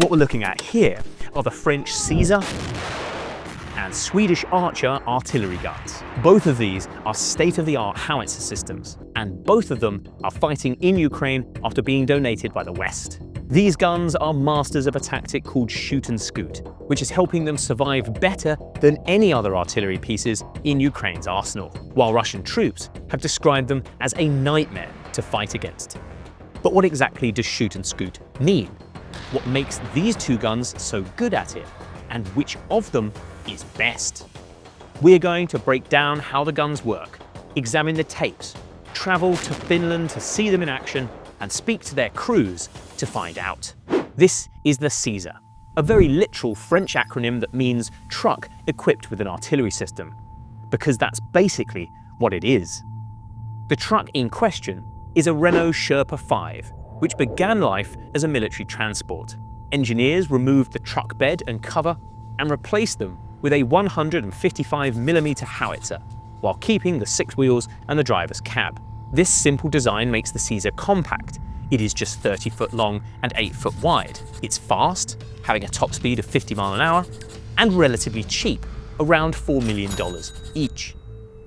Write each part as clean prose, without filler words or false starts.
What we're looking at here are the French Caesar and Swedish Archer artillery guns. Both of these are state-of-the-art howitzer systems, and both of them are fighting in Ukraine after being donated by the West. These guns are masters of a tactic called shoot and scoot, which is helping them survive better than any other artillery pieces in Ukraine's arsenal, while Russian troops have described them as a nightmare to fight against. But what exactly does shoot and scoot mean? What makes these two guns so good at it, and which of them is best? We're going to break down how the guns work, examine the tapes, travel to Finland to see them in action, and speak to their crews to find out. This is the Caesar, a very literal French acronym that means truck equipped with an artillery system, because that's basically what it is. The truck in question is a Renault Sherpa 5, which began life as a military transport. Engineers removed the truck bed and cover and replaced them with a 155mm howitzer, while keeping the 6 wheels and the driver's cab. This simple design makes the Caesar compact. It is just 30 foot long and 8 foot wide. It's fast, having a top speed of 50 miles an hour, and relatively cheap, around $4 million each.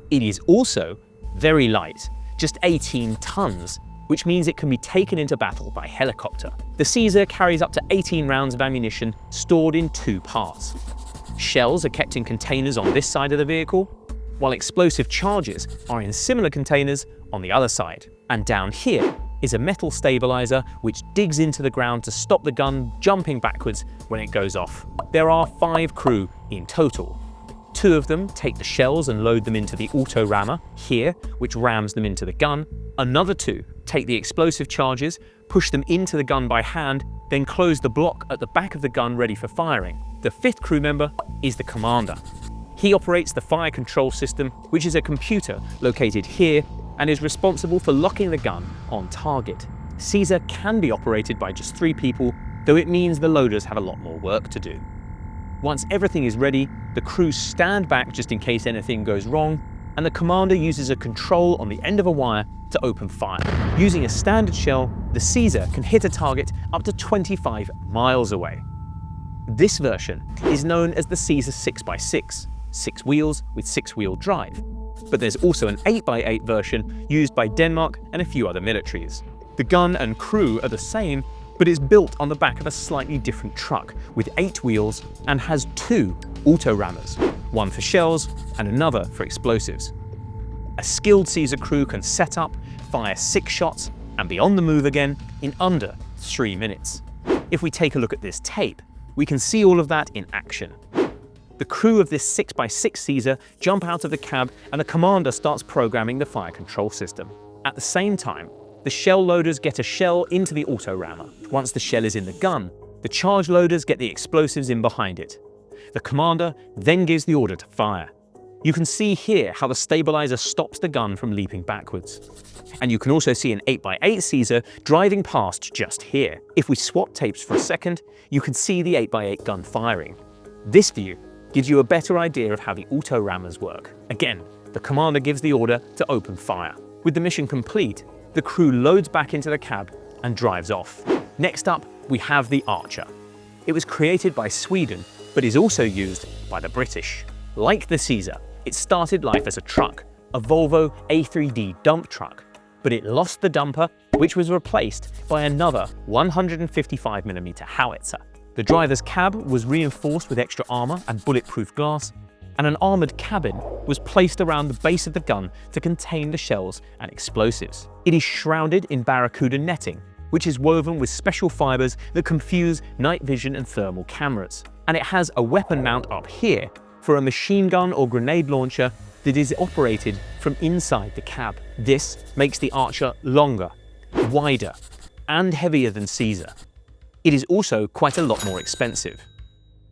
It is also very light, just 18 tons, which means it can be taken into battle by helicopter. The Caesar carries up to 18 rounds of ammunition stored in 2 parts. Shells are kept in containers on this side of the vehicle, while explosive charges are in similar containers on the other side. And down here is a metal stabilizer which digs into the ground to stop the gun jumping backwards when it goes off. There are 5 crew in total. 2 of them take the shells and load them into the auto rammer here, which rams them into the gun. Another 2 take the explosive charges, push them into the gun by hand, then close the block at the back of the gun ready for firing. The 5th crew member is the commander. He operates the fire control system, which is a computer located here and is responsible for locking the gun on target. Caesar can be operated by just 3 people, though it means the loaders have a lot more work to do. Once everything is ready, the crews stand back just in case anything goes wrong, and the commander uses a control on the end of a wire to open fire. Using a standard shell, the Caesar can hit a target up to 25 miles away. This version is known as the Caesar 6x6, 6 wheels with 6-wheel drive. But there's also an 8x8 version used by Denmark and a few other militaries. The gun and crew are the same, but is built on the back of a slightly different truck with 8 wheels and has 2 auto rammers, one for shells and another for explosives. A skilled Caesar crew can set up, fire 6 shots, and be on the move again in under 3 minutes. If we take a look at this tape, we can see all of that in action. The crew of this 6x6 Caesar jump out of the cab and the commander starts programming the fire control system. At the same time, the shell loaders get a shell into the auto rammer. Once the shell is in the gun, the charge loaders get the explosives in behind it. The commander then gives the order to fire. You can see here how the stabilizer stops the gun from leaping backwards. And you can also see an 8x8 Caesar driving past just here. If we swap tapes for a second, you can see the 8x8 gun firing. This view gives you a better idea of how the auto rammers work. Again, the commander gives the order to open fire. With the mission complete, the crew loads back into the cab and drives off. Next up, we have the Archer. It was created by Sweden, but is also used by the British. Like the Caesar, it started life as a truck, a Volvo A3D dump truck, but it lost the dumper, which was replaced by another 155mm howitzer. The driver's cab was reinforced with extra armor and bulletproof glass, and an armored cabin was placed around the base of the gun to contain the shells and explosives. It is shrouded in barracuda netting, which is woven with special fibers that can fuse night vision and thermal cameras. And it has a weapon mount up here for a machine gun or grenade launcher that is operated from inside the cab. This makes the Archer longer, wider, and heavier than Caesar. It is also quite a lot more expensive,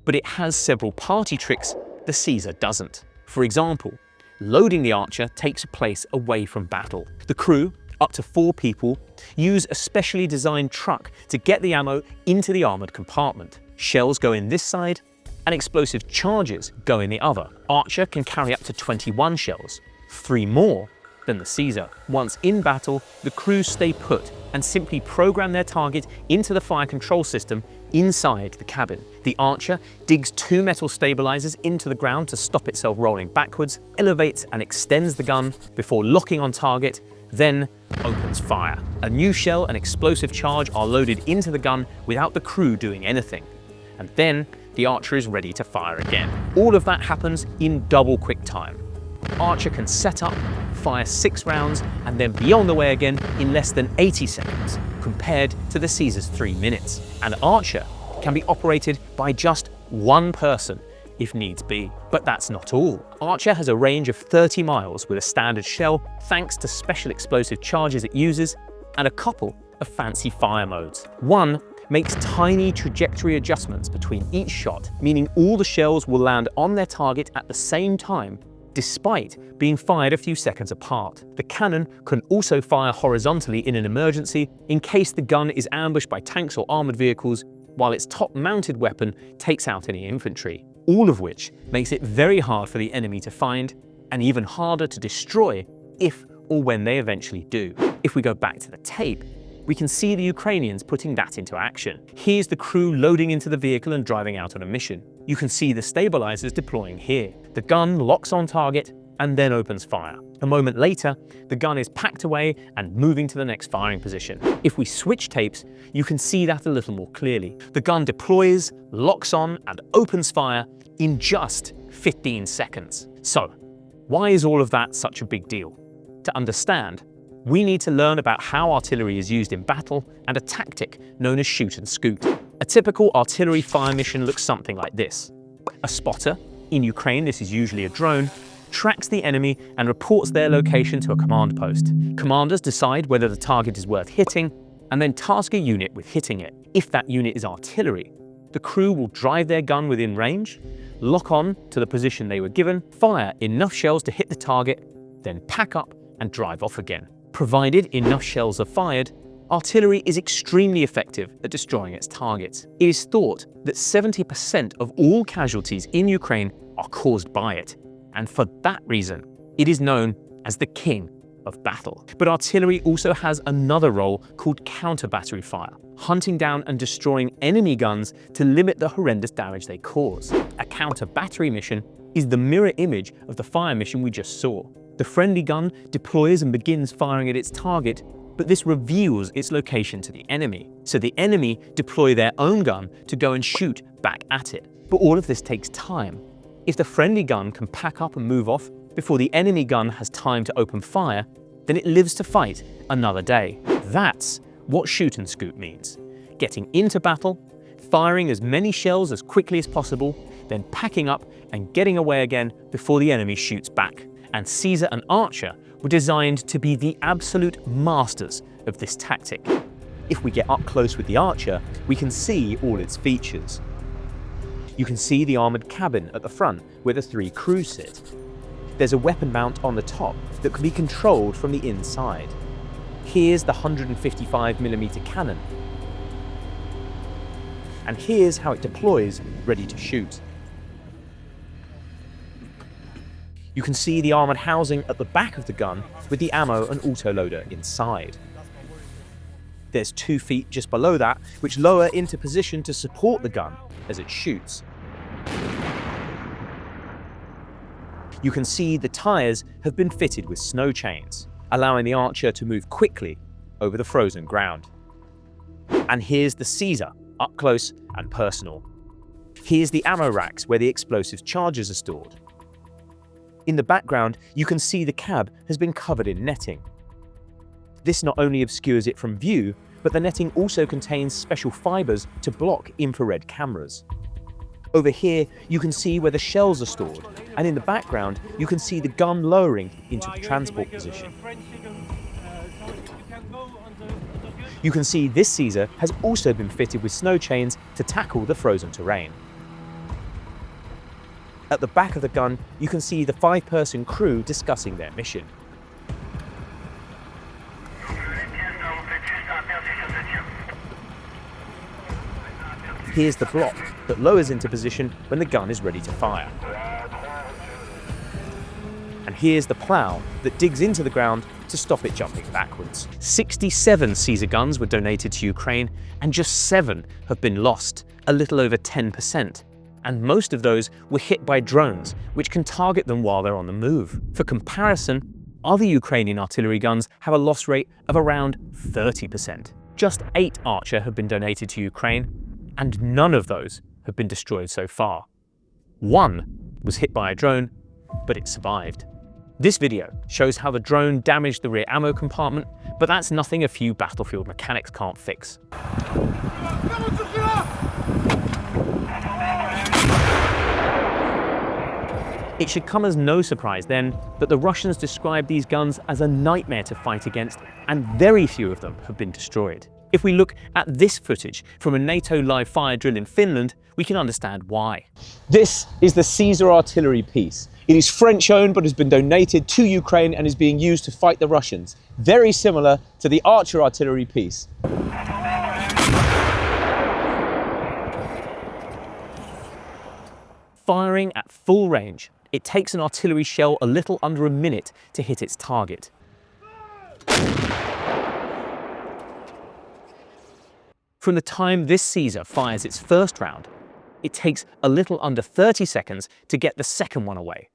but it has several party tricks the Caesar doesn't. For example, loading the Archer takes place away from battle. The crew, up to 4 people, use a specially designed truck to get the ammo into the armored compartment. Shells go in this side, and explosive charges go in the other. Archer can carry up to 21 shells, 3 more than the Caesar. Once in battle, the crews stay put and simply program their target into the fire control system Inside the cabin, the Archer digs 2 metal stabilizers into the ground to stop itself rolling backwards, elevates and extends the gun before locking on target, then opens fire. A new shell and explosive charge are loaded into the gun without the crew doing anything. And then the Archer is ready to fire again. All of that happens in double quick time. Archer can set up, fire 6 rounds, and then be on the way again in less than 80 seconds, compared to the Caesar's 3 minutes. And Archer can be operated by just 1 person if needs be. But that's not all. Archer has a range of 30 miles with a standard shell, thanks to special explosive charges it uses, and a couple of fancy fire modes. One makes tiny trajectory adjustments between each shot, meaning all the shells will land on their target at the same time, despite being fired a few seconds apart. The cannon can also fire horizontally in an emergency in case the gun is ambushed by tanks or armored vehicles, while its top-mounted weapon takes out any infantry. All of which makes it very hard for the enemy to find, and even harder to destroy if or when they eventually do. If we go back to the tape, we can see the Ukrainians putting that into action. Here's the crew loading into the vehicle and driving out on a mission. You can see the stabilizers deploying here. The gun locks on target and then opens fire. A moment later, the gun is packed away and moving to the next firing position. If we switch tapes, you can see that a little more clearly. The gun deploys, locks on, and opens fire in just 15 seconds. So, why is all of that such a big deal? To understand, we need to learn about how artillery is used in battle and a tactic known as shoot and scoot. A typical artillery fire mission looks something like this. A spotter, in Ukraine this is usually a drone, tracks the enemy and reports their location to a command post. Commanders decide whether the target is worth hitting and then task a unit with hitting it. If that unit is artillery, the crew will drive their gun within range, lock on to the position they were given, fire enough shells to hit the target, then pack up and drive off again. Provided enough shells are fired, artillery is extremely effective at destroying its targets. It is thought that 70% of all casualties in Ukraine are caused by it, and for that reason, it is known as the king of battle. But artillery also has another role called counter-battery fire, hunting down and destroying enemy guns to limit the horrendous damage they cause. A counter-battery mission is the mirror image of the fire mission we just saw. The friendly gun deploys and begins firing at its target, but this reveals its location to the enemy. So the enemy deploy their own gun to go and shoot back at it. But all of this takes time. If the friendly gun can pack up and move off before the enemy gun has time to open fire, then it lives to fight another day. That's what shoot and scoot means. Getting into battle, firing as many shells as quickly as possible, then packing up and getting away again before the enemy shoots back. And Caesar and Archer were designed to be the absolute masters of this tactic. If we get up close with the Archer, we can see all its features. You can see the armored cabin at the front where the 3 crews sit. There's a weapon mount on the top that can be controlled from the inside. Here's the 155mm cannon. And here's how it deploys, ready to shoot. You can see the armored housing at the back of the gun with the ammo and autoloader inside. There's 2 feet just below that, which lower into position to support the gun as it shoots. You can see the tires have been fitted with snow chains, allowing the Archer to move quickly over the frozen ground. And here's the Caesar, up close and personal. Here's the ammo racks where the explosive charges are stored. In the background, you can see the cab has been covered in netting. This not only obscures it from view, but the netting also contains special fibers to block infrared cameras. Over here, you can see where the shells are stored, and in the background, you can see the gun lowering into the transport position. You can see this Caesar has also been fitted with snow chains to tackle the frozen terrain. At the back of the gun, you can see the 5-person crew discussing their mission. Here's the block that lowers into position when the gun is ready to fire. And here's the plough that digs into the ground to stop it jumping backwards. 67 Caesar guns were donated to Ukraine, and just 7 have been lost, a little over 10%. And most of those were hit by drones, which can target them while they're on the move. For comparison, other Ukrainian artillery guns have a loss rate of around 30%. Just 8 Archer have been donated to Ukraine, and none of those have been destroyed so far. 1 was hit by a drone, but it survived. This video shows how the drone damaged the rear ammo compartment, but that's nothing a few battlefield mechanics can't fix. It should come as no surprise then that the Russians describe these guns as a nightmare to fight against, and very few of them have been destroyed. If we look at this footage from a NATO live fire drill in Finland, we can understand why. This is the Caesar artillery piece. It is French owned but has been donated to Ukraine and is being used to fight the Russians. Very similar to the Archer artillery piece. Firing at full range, it takes an artillery shell a little under a minute to hit its target. From the time this Caesar fires its first round, it takes a little under 30 seconds to get the second one away.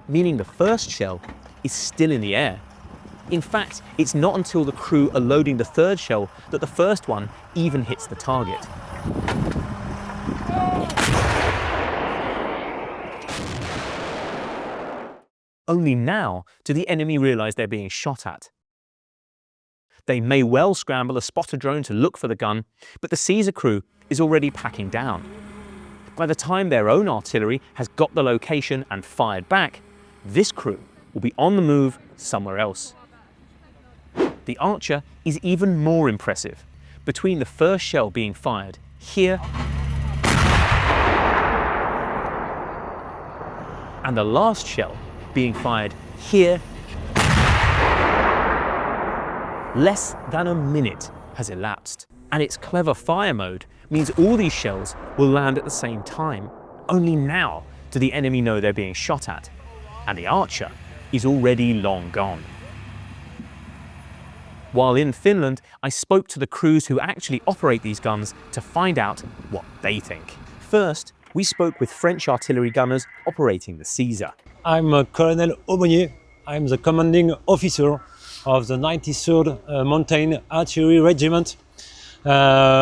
Meaning the first shell is still in the air. In fact, it's not until the crew are loading the third shell that the first one even hits the target. Only now do the enemy realize they're being shot at. They may well scramble a spotter drone to look for the gun, but the Caesar crew is already packing down. By the time their own artillery has got the location and fired back, this crew will be on the move somewhere else. The Archer is even more impressive. Between the first shell being fired here and the last shell being fired here, less than a minute has elapsed. And its clever fire mode means all these shells will land at the same time. Only now do the enemy know they're being shot at, and the Archer is already long gone. While in Finland, I spoke to the crews who actually operate these guns to find out what they think. First, we spoke with French artillery gunners operating the Caesar. I'm Colonel Aumonier. I'm the commanding officer of the 93rd Mountain Artillery Regiment,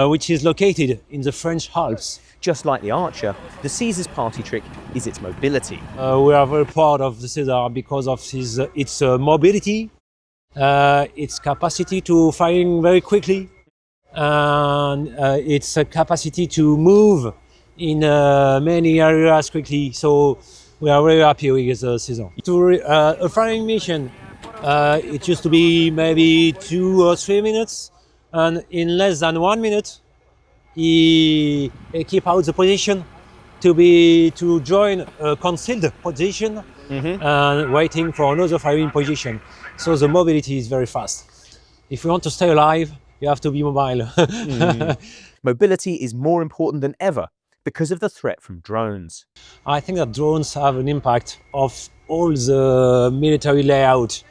which is located in the French Alps. Just like the Archer, the Caesar's party trick is its mobility. We are very proud of the Caesar because of its mobility, its capacity to fire very quickly, and its capacity to move in many areas quickly. So we are very happy with the Caesar. A firing mission, it used to be maybe 2 or 3 minutes, and in less than 1 minute, he keep out the position to join a concealed position and waiting for another firing position. So the mobility is very fast. If you want to stay alive, you have to be mobile. Mobility is more important than ever because of the threat from drones. I think that drones have an impact of all the military layout,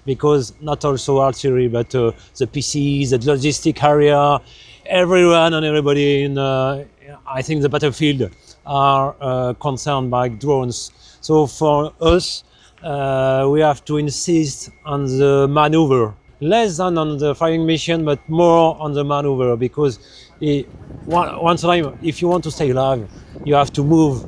because not also artillery, but the PCs, the logistic area, everyone and everybody in, I think, the battlefield are concerned by drones. So for us, we have to insist on the maneuver, less than on the firing mission, but more on the maneuver, because once time, if you want to stay alive, you have to move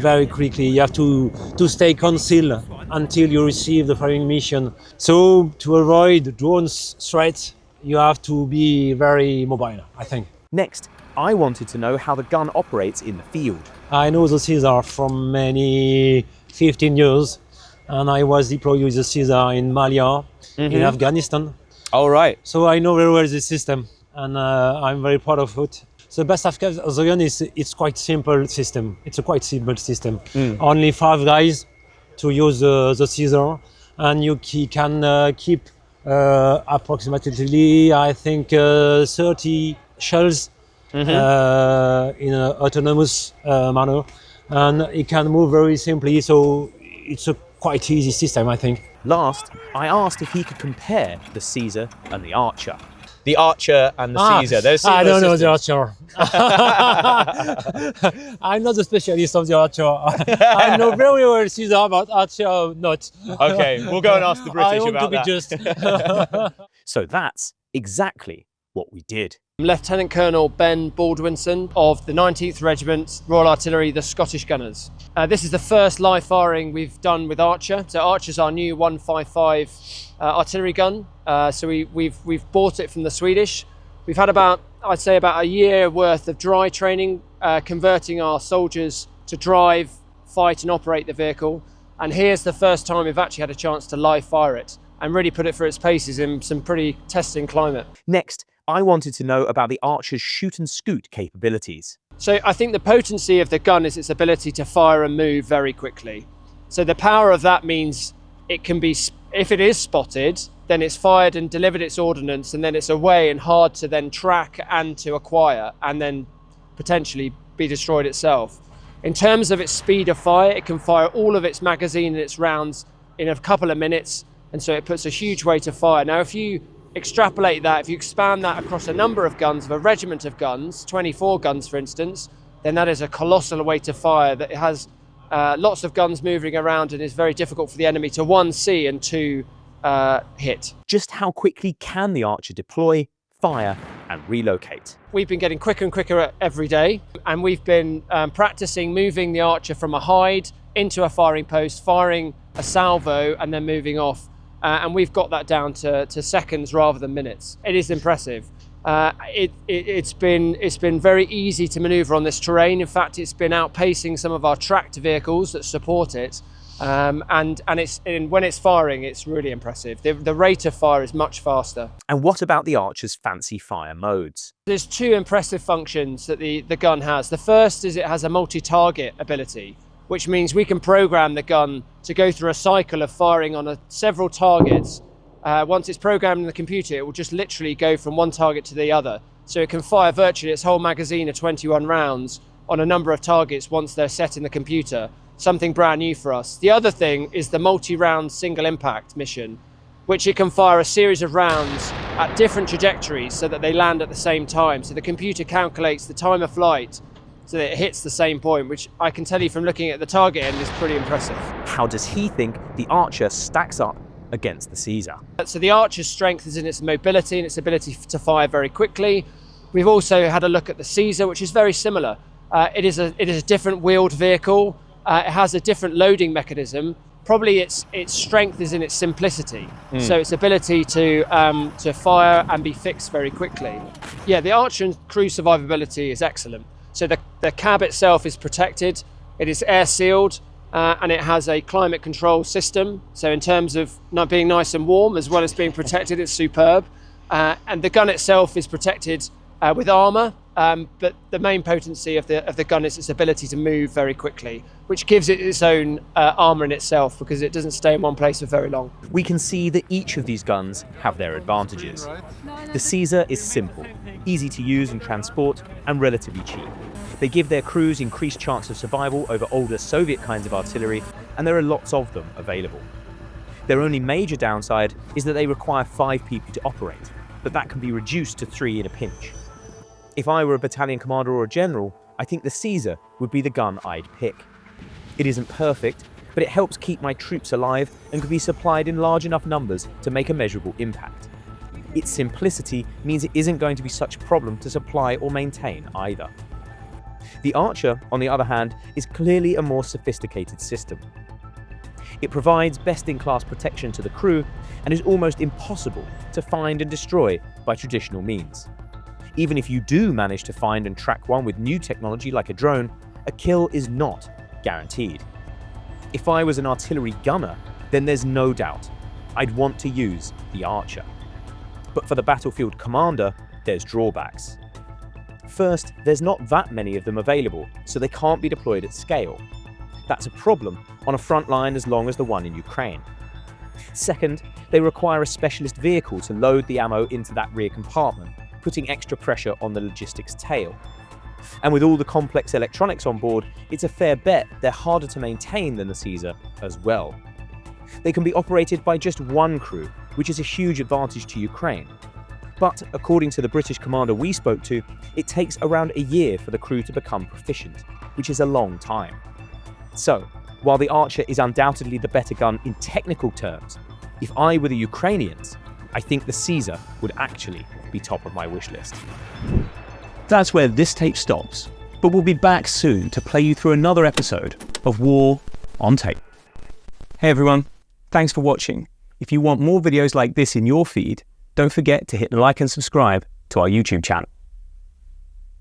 very quickly. You have to stay concealed until you receive the firing mission. So to avoid drones threats, you have to be very mobile, I think. Next, I wanted to know how the gun operates in the field. I know the Caesar from many 15 years, and I was deployed with the Caesar in Malia, in Afghanistan. All right. So I know very well the system, and I'm very proud of it. The best of the gun is it's quite simple system. It's a quite simple system. Only 5 guys to use the Caesar, and you can keep approximately, I think, 30 shells in an autonomous manner, and it can move very simply. So it's a quite easy system, I think. Last, I asked if he could compare the Caesar and the Archer. The Archer and the Caesar, those I don't know the systems. Archer. I'm not a specialist of the Archer. I know very well Caesar, but Archer not. Okay, we'll go and ask the British I want about to be that. just. So that's exactly what we did. Lieutenant Colonel Ben Baldwinson of the 19th Regiment Royal Artillery, the Scottish Gunners. This is the first live firing we've done with Archer. So Archer's our new 155 artillery gun. So we've bought it from the Swedish. We've had about a year worth of dry training, converting our soldiers to drive, fight and operate the vehicle. And here's the first time we've actually had a chance to live fire it and really put it through its paces in some pretty testing climate. Next, I wanted to know about the Archer's shoot and scoot capabilities. So I think the potency of the gun is its ability to fire and move very quickly. So the power of that means it can be, if it is spotted, then it's fired and delivered its ordnance, and then it's away and hard to then track and to acquire and then potentially be destroyed itself. In terms of its speed of fire, it can fire all of its magazine and its rounds in a couple of minutes, and so it puts a huge weight of fire. Now, if you extrapolate that, if you expand that across a number of guns, of a regiment of guns, 24 guns for instance, then that is a colossal weight of fire that has lots of guns moving around and is very difficult for the enemy to, one, see and two, hit. Just how quickly can the Archer deploy, fire and relocate? We've been getting quicker and quicker every day, and we've been practicing moving the Archer from a hide into a firing post, firing a salvo and then moving off. And we've got that down to seconds rather than minutes. It is impressive. It's been very easy to maneuver on this terrain. In fact, it's been outpacing some of our tracked vehicles that support it. And when it's firing, it's really impressive. The rate of fire is much faster. And what about the Archer's fancy fire modes? There's two impressive functions that the gun has. The first is it has a multi-target ability, which means we can program the gun to go through a cycle of firing on several targets. Once it's programmed in the computer, it will just literally go from one target to the other. So it can fire virtually its whole magazine of 21 rounds on a number of targets once they're set in the computer. Something brand new for us. The other thing is the multi-round single impact mission, which it can fire a series of rounds at different trajectories so that they land at the same time. So the computer calculates the time of flight so that it hits the same point, which I can tell you from looking at the target end is pretty impressive. How does he think the Archer stacks up against the Caesar? So the Archer's strength is in its mobility and its ability to fire very quickly. We've also had a look at the Caesar, which is very similar. It is a different wheeled vehicle. It has a different loading mechanism. Probably its strength is in its simplicity. So its ability to fire and be fixed very quickly. Yeah, the Archer and crew survivability is excellent. So the cab itself is protected, it is air sealed, and it has a climate control system. So in terms of not being nice and warm, as well as being protected, it's superb. And the gun itself is protected with armor, but the main potency of the gun is its ability to move very quickly, which gives it its own armor in itself because it doesn't stay in one place for very long. We can see that each of these guns have their advantages. The Caesar is simple, easy to use and transport, and relatively cheap. They give their crews increased chance of survival over older Soviet kinds of artillery, and there are lots of them available. Their only major downside is that they require 5 people to operate, but that can be reduced to 3 in a pinch. If I were a battalion commander or a general, I think the Caesar would be the gun I'd pick. It isn't perfect, but it helps keep my troops alive and can be supplied in large enough numbers to make a measurable impact. Its simplicity means it isn't going to be such a problem to supply or maintain either. The Archer, on the other hand, is clearly a more sophisticated system. It provides best-in-class protection to the crew and is almost impossible to find and destroy by traditional means. Even if you do manage to find and track one with new technology like a drone, a kill is not guaranteed. If I was an artillery gunner, then there's no doubt I'd want to use the Archer. But for the battlefield commander, there's drawbacks. First, there's not that many of them available, so they can't be deployed at scale. That's a problem on a front line as long as the one in Ukraine. Second, they require a specialist vehicle to load the ammo into that rear compartment, putting extra pressure on the logistics tail. And with all the complex electronics on board, it's a fair bet they're harder to maintain than the Caesar as well. They can be operated by just one crew, which is a huge advantage to Ukraine. But according to the British commander we spoke to, it takes around a year for the crew to become proficient, which is a long time. So, while the Archer is undoubtedly the better gun in technical terms, if I were the Ukrainians, I think the Caesar would actually be top of my wish list. That's where this tape stops, but we'll be back soon to play you through another episode of War on Tape. Hey everyone, thanks for watching. If you want more videos like this in your feed, don't forget to hit like and subscribe to our YouTube channel.